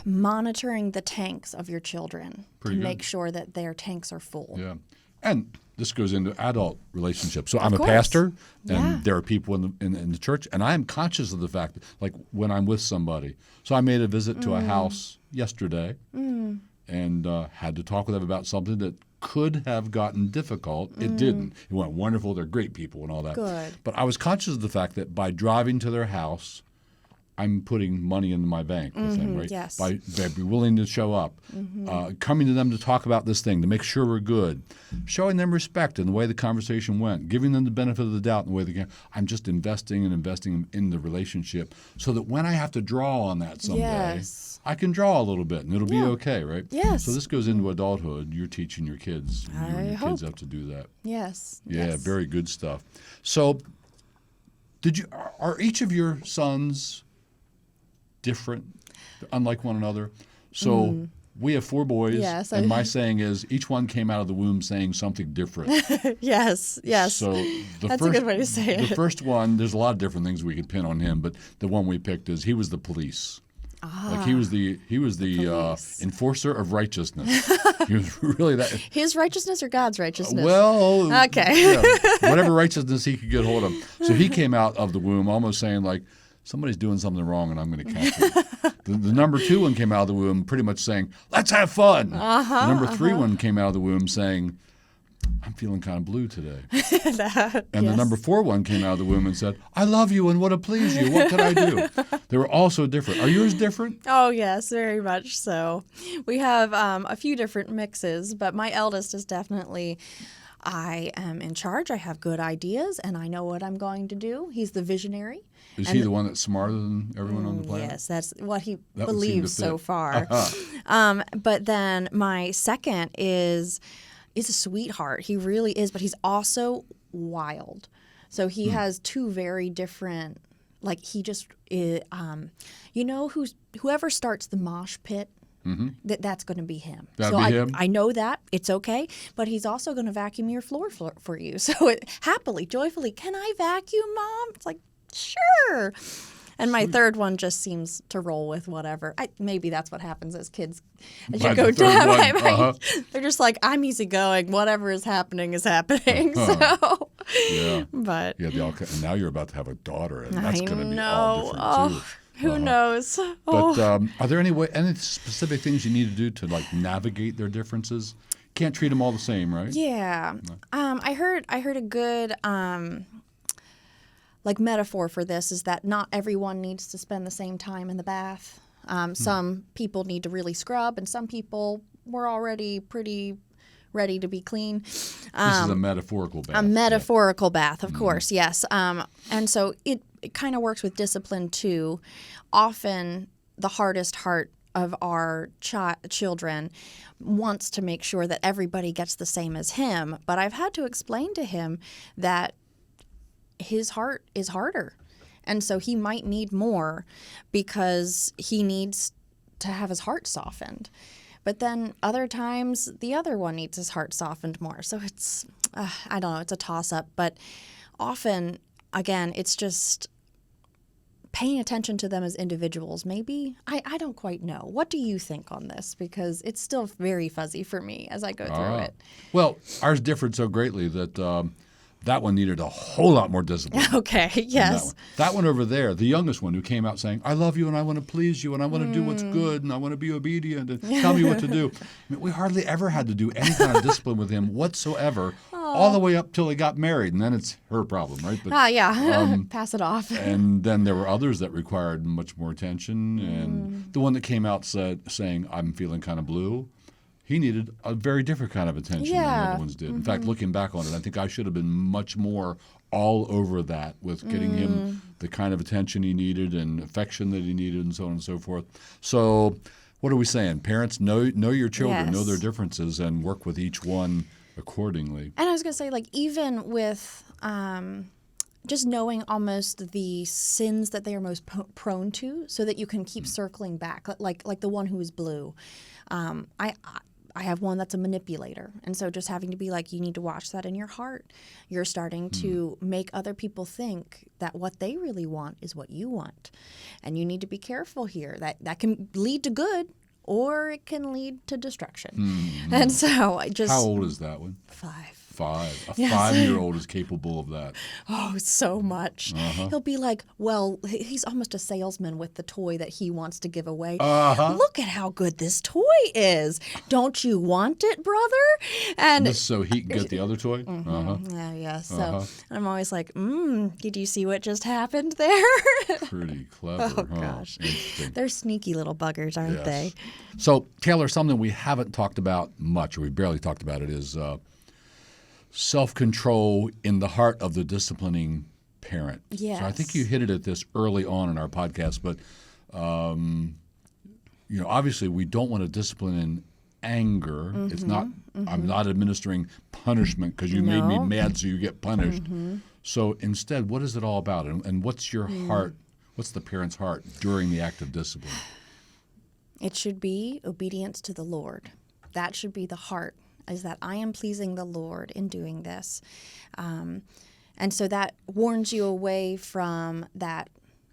monitoring the tanks of your children Pretty to good. make sure that their tanks are full. Yeah. And this goes into adult relationships. So I'm a course. pastor, and Yeah. there are people in the church, and I am conscious of the fact that, like, when I'm with somebody. So I made a visit to a house yesterday and had to talk with them about something that could have gotten difficult. It didn't. It went wonderful. They're great people and all that. Good. But I was conscious of the fact that by driving to their house, I'm putting money into my bank with them, right? yes. By be willing to show up, coming to them to talk about this thing, to make sure we're good, showing them respect in the way the conversation went, giving them the benefit of the doubt in the way they can. I'm just investing in the relationship so that when I have to draw on that someday, Yes. I can draw a little bit and it'll be Yeah. okay, right? Yes. So this goes into adulthood. You're teaching your kids. You and I your kids hope. have to do that. Yes. Yeah, yes. very good stuff. So, are each of your sons different, unlike one another? So we have 4 boys, Yes, and my saying is each one came out of the womb saying something different. Yes. Yes. So That's a good way to say it. The first one, there's a lot of different things we could pin on him, but the one we picked is he was the police. Like he was the police. enforcer of righteousness. He was really that. His righteousness or God's righteousness? Well, Okay. yeah, whatever righteousness he could get hold of. So he came out of the womb almost saying like, somebody's doing something wrong and I'm going to catch it. The number 2 one came out of the womb pretty much saying, let's have fun. The number 3 one came out of the womb saying, I'm feeling kind of blue today. And the number 4 one came out of the womb and said, I love you and want to please you. What can I do? They were all so different. Are yours different? Oh, yes, very much so. We have a few different mixes, but my eldest is definitely, I am in charge. I have good ideas, and I know what I'm going to do. He's the visionary. Is he the one that's smarter than everyone on the planet? Yes, that's what he That would seem to believes so fit. far. But then my second is a sweetheart. He really is, but he's also wild. So he has 2 very different. Like he just, whoever starts the mosh pit. That's going to be him. That'd so be him? I know that. It's okay. But he's also going to vacuum your floor for you. So happily, joyfully, can I vacuum, Mom? It's like, sure. And my third one just seems to roll with whatever. Maybe that's what happens as kids. As By you the go third down, one, right? They're just like, I'm easygoing. Whatever is happening is happening. So, Yeah. but Yeah, and now you're about to have a daughter, and that's I going to be know. all different Oh, too. who knows? Oh. But are there any specific things you need to do to like navigate their differences? Can't treat them all the same, right? Yeah. I heard a good like metaphor for this is that not everyone needs to spend the same time in the bath. Some people need to really scrub, and some people were already pretty ready to be clean. This is a metaphorical bath. A metaphorical bath, of course, yes. And so it kind of works with discipline too. Often the hardest heart of our children wants to make sure that everybody gets the same as him. But I've had to explain to him that his heart is harder. And so he might need more because he needs to have his heart softened. But then other times the other one needs his heart softened more. So it's, I don't know, it's a toss-up. But often, again, it's just paying attention to them as individuals. Maybe, I don't quite know. What do you think on this? Because it's still very fuzzy for me as I go through it. Well, ours differed so greatly that that one needed a whole lot more discipline. Okay, yes. That one over there, the youngest one who came out saying, I love you and I want to please you and I want to do what's good and I want to be obedient and tell me what to do. I mean, we hardly ever had to do any kind of discipline with him whatsoever, all the way up till he got married. And then it's her problem, right? But, Yeah, pass it off. and then there were others that required much more attention. And the one that came out saying, I'm feeling kind of blue. He needed a very different kind of attention than the other ones did. In fact, looking back on it, I think I should have been much more all over that with getting him the kind of attention he needed and affection that he needed and so on and so forth. So what are we saying? Parents, know your children, know their differences, and work with each one accordingly. And I was going to say, like, even with just knowing almost the sins that they are most prone I have one that's a manipulator. And so just having to be like, you need to watch that in your heart. You're starting to make other people think that what they really want is what you want. And you need to be careful here. That can lead to good, or it can lead to destruction. And so I just... How old is that one? 5. 5. A Yes. 5-year-old is capable of that. Oh, so much. He'll be like, well, he's almost a salesman with the toy that he wants to give away. Look at how good this toy is. Don't you want it, brother? And Just so he can get the other toy? yeah. So I'm always like, did you see what just happened there? Pretty clever. Oh, gosh. Interesting. They're sneaky little buggers, aren't they? So, Taylor, something we haven't talked about much, or we barely talked about it, is self-control in the heart of the disciplining parent. Yes. So I think you hit at this early on in our podcast, but obviously we don't want to discipline in anger. It's not. I'm not administering punishment because you made me mad, so you get punished. So instead, what is it all about, and what's your heart? What's the parent's heart during the act of discipline? It should be obedience to the Lord. That should be the heart, is that I am pleasing the Lord in doing this. And so that warns you away from that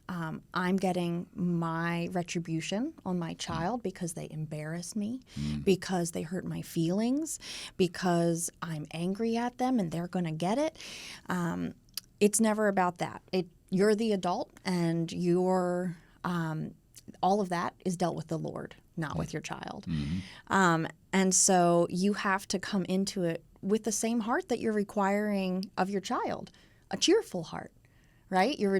I'm getting my retribution on my child because they embarrass me, because they hurt my feelings, because I'm angry at them and they're going to get it. It's never about that. You're the adult, and you're all of that is dealt with the Lord, not with your child. And so you have to come into it with the same heart that you're requiring of your child, a cheerful heart, right? You're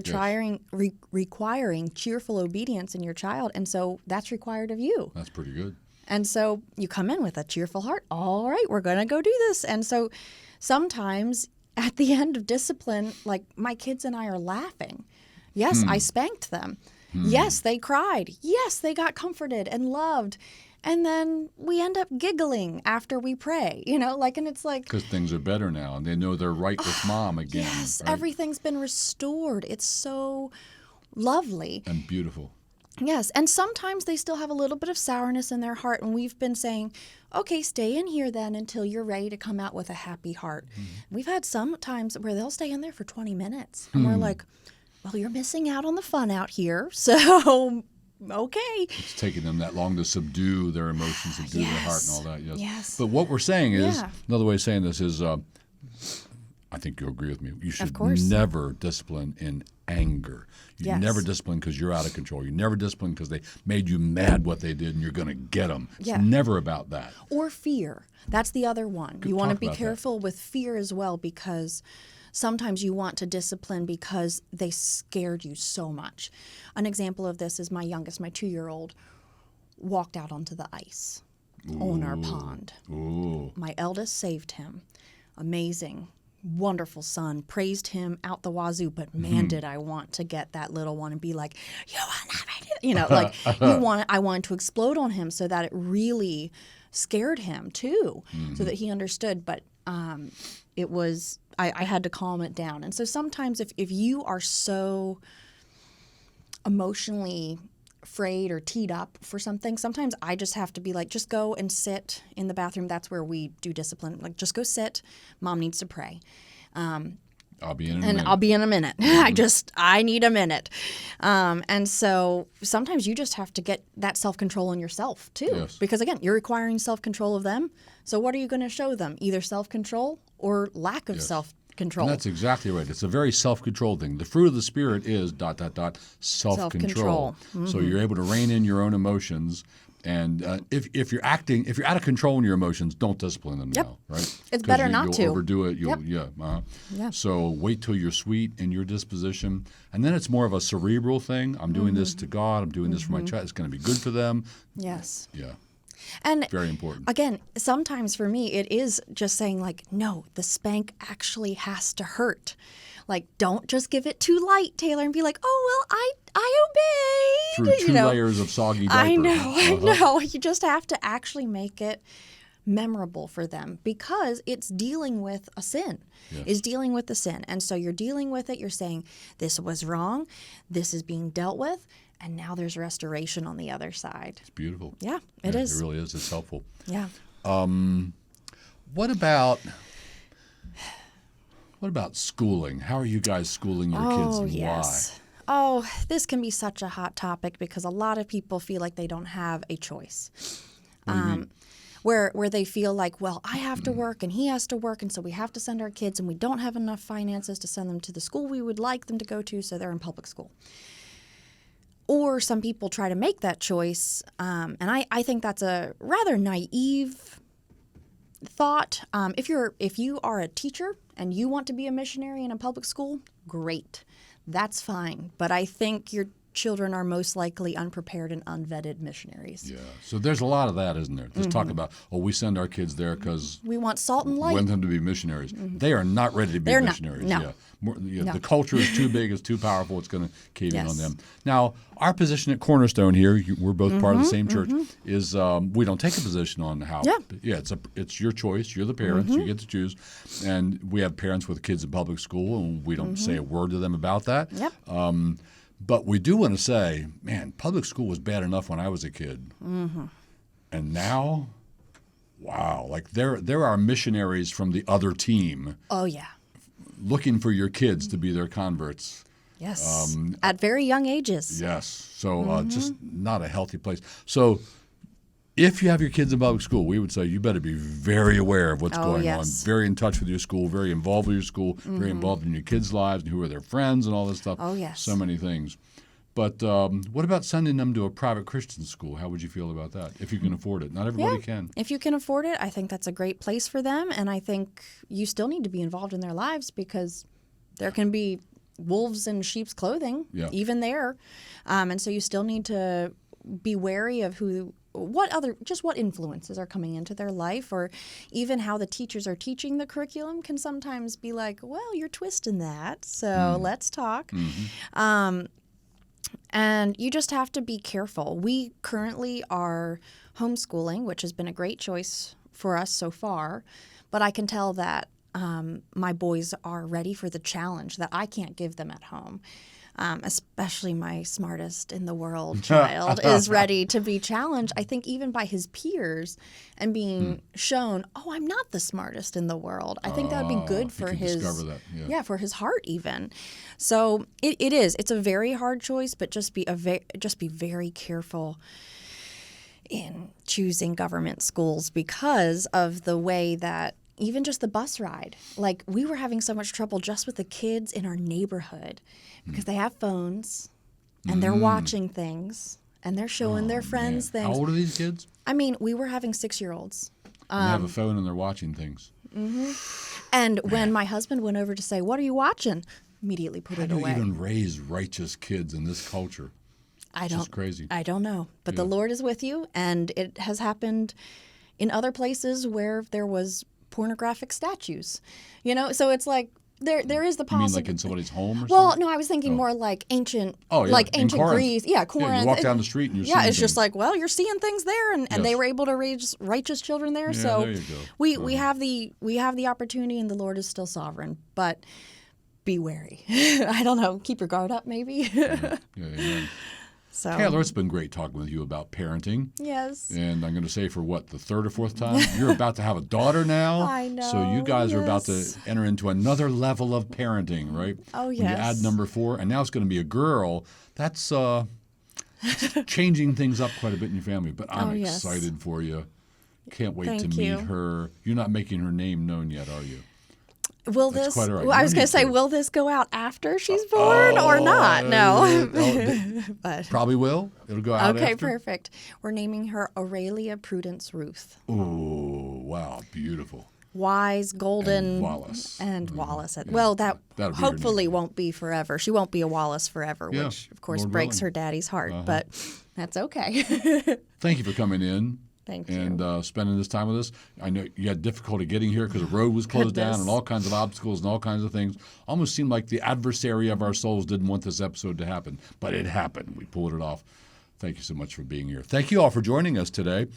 requiring cheerful obedience in your child, and so that's required of you. That's pretty good. And so you come in with a cheerful heart. All right, we're going to go do this. And so sometimes at the end of discipline, like my kids and I are laughing. Yes, I spanked them. Yes, they cried. Yes, they got comforted and loved. And then we end up giggling after we pray, and it's like... Because things are better now, and they know they're right with mom again. Yes, right? Everything's been restored. It's so lovely. And beautiful. Yes, and sometimes they still have a little bit of sourness in their heart, and we've been saying, okay, stay in here then until you're ready to come out with a happy heart. We've had some times where they'll stay in there for 20 minutes, and we're like, well, you're missing out on the fun out here, so... Okay. It's taking them that long to subdue their emotions, subdue their heart and all that. Yes. But what we're saying is, another way of saying this is, I think you'll agree with me, you should never discipline in anger. You never discipline because you're out of control. You never discipline because they made you mad what they did and you're going to get them. It's never about that. Or fear. That's the other one. You want to be careful with fear as well, because sometimes you want to discipline because they scared you so much. An example of this is my youngest, my 2-year-old, walked out onto the ice on our pond. My eldest saved him. Amazing, wonderful son. Praised him out the wazoo, but man, did I want to get that little one and be like, you will never do, I wanted to explode on him so that it really scared him too, so that he understood. But it was... I had to calm it down. And so sometimes if you are so emotionally afraid or teed up for something, sometimes I just have to be like, just go and sit in the bathroom. That's where we do discipline. Like, just go sit. Mom needs to pray. I'll be in a minute. I'll be in a minute. I need a minute. And so sometimes you just have to get that self-control in yourself too. Yes. Because again, you're requiring self-control of them. So what are you going to show them? Either self-control or lack of self-control. And that's exactly right. It's a very self-control thing. The fruit of the Spirit is ... self-control. So you're able to rein in your own emotions. And if you're out of control in your emotions, don't discipline them now, right? It's better not to. You'll overdo it. So wait till you're sweet in your disposition, and then it's more of a cerebral thing. I'm doing this to God. I'm doing this for my child. It's going to be good for them. Yes. Yeah. And very important. Again, sometimes for me, it is just saying like, no, the spank actually has to hurt. Like, don't just give it too light, Taylor, and be like, oh, well, I obeyed. Through 2 layers of soggy diaper. I know. You just have to actually make it memorable for them, because it's dealing with a sin. It's dealing with the sin. And so you're dealing with it. You're saying, this was wrong. This is being dealt with. And now there's restoration on the other side. It's beautiful. Yeah, it is. It really is. It's helpful. Yeah. What about schooling? How are you guys schooling your kids, and yes. Oh, this can be such a hot topic because a lot of people feel like they don't have a choice. What do you mean? Where they feel like, well, I have to work and he has to work, and so we have to send our kids, and we don't have enough finances to send them to the school we would like them to go to, so they're in public school. Or some people try to make that choice, and I think that's a rather naive thought. If you are a teacher and you want to be a missionary in a public school, great. That's fine. But I think your children are most likely unprepared and unvetted missionaries. Yeah. So there's a lot of that, isn't there? Just talk about, we send our kids there because we want salt and light. we want them to be missionaries. They are not ready to be They're missionaries. not. No. No. The culture is too big, it's too powerful, it's going to cave in on Yes. them. Now, our position at Cornerstone here, we're both part of the same church, is we don't take a position on how. Yeah. It's your choice. You're the parents. You get to choose. And we have parents with kids in public school, and we don't say a word to them about that. Yep. But we do want to say, man, public school was bad enough when I was a kid. And now, wow, like there are missionaries from the other team Oh, yeah. looking for your kids to be their converts. Yes. At very young ages. Yes. So just not a healthy place. So if you have your kids in public school, we would say you better be very aware of what's going on, very in touch with your school, very involved with your school, very involved in your kids' lives and who are their friends and all this stuff. Oh, yes. So many things. But what about sending them to a private Christian school? How would you feel about that if you can afford it? Not everybody can. If you can afford it, I think that's a great place for them. And I think you still need to be involved in their lives because there can be wolves in sheep's clothing, even there. And so you still need to be wary of what influences are coming into their life, or even how the teachers are teaching the curriculum can sometimes be like, well, you're twisting that, so let's talk. And you just have to be careful. We currently are homeschooling, which has been a great choice for us so far, but I can tell that my boys are ready for the challenge that I can't give them at home. Especially my smartest in the world child is ready to be challenged, I think, even by his peers, and being shown, I'm not the smartest in the world. I think that would be good for his discover that. for his heart even. So it's a very hard choice, but just be very careful in choosing government schools because of the way that even just the bus ride. Like, we were having so much trouble just with the kids in our neighborhood because they have phones and they're watching things and they're showing their friends things. How old are these kids? I mean, we were having 6-year-olds. And they have a phone and they're watching things. And when my husband went over to say, "What are you watching?" immediately put it away. How do you even raise righteous kids in this culture? It's just crazy. I don't know. But the Lord is with you, and it has happened in other places where there was pornographic statues. So it's like there is the possibility. You mean like in somebody's home or Well, something? no, I was thinking more like ancient, in ancient Corinth. Greece. Yeah, Corinth. Yeah, you walk down the street and you're seeing it's just things. like, well, you're seeing things there, and they were able to raise righteous children there. Yeah, so there you go. we have the opportunity, and the Lord is still sovereign. But be wary. I don't know. Keep your guard up, maybe. Amen. So Taylor, it's been great talking with you about parenting. yes. And I'm going to say for the third or fourth time, you're about to have a daughter now. I know, So you guys are about to yes. enter into another level of parenting, right? Oh, When you yes. add number 4, and now it's going to be a girl. That's changing things up quite a bit in your family. But I'm Oh, yes. excited for you. Can't wait to Thank meet you. her. You're not making her name known yet, are you? Will That's this? quite all right. Well, I You was don't going need to say, to. will this go out after she's born or not? No. But Probably will. It'll go out okay, after. perfect. We're naming her Aurelia Prudence Ruth. Oh, wow. Beautiful. Wise, golden, And Wallace. and Wallace. Well, that That'll be her hopefully name. won't be forever. She won't be a Wallace forever, Yeah, which of course Lord breaks willing. her daddy's heart. But that's okay. Thank you for coming in. Thank you. And spending this time with us. I know you had difficulty getting here because the road was closed down and Goodness. all kinds of obstacles and all kinds of things. Almost seemed like the adversary of our souls didn't want this episode to happen, but it happened. We pulled it off. Thank you so much for being here. Thank you all for joining us today.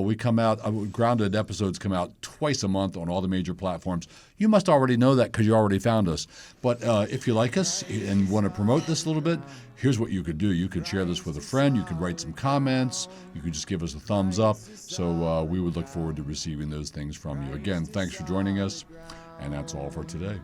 We come out, Grounded episodes come out twice a month on all the major platforms. You must already know that because you already found us. But if you like us and want to promote this a little bit, here's what you could do. You could share this with a friend. You could write some comments. You could just give us a thumbs up. So we would look forward to receiving those things from you. Again, thanks for joining us. And that's all for today.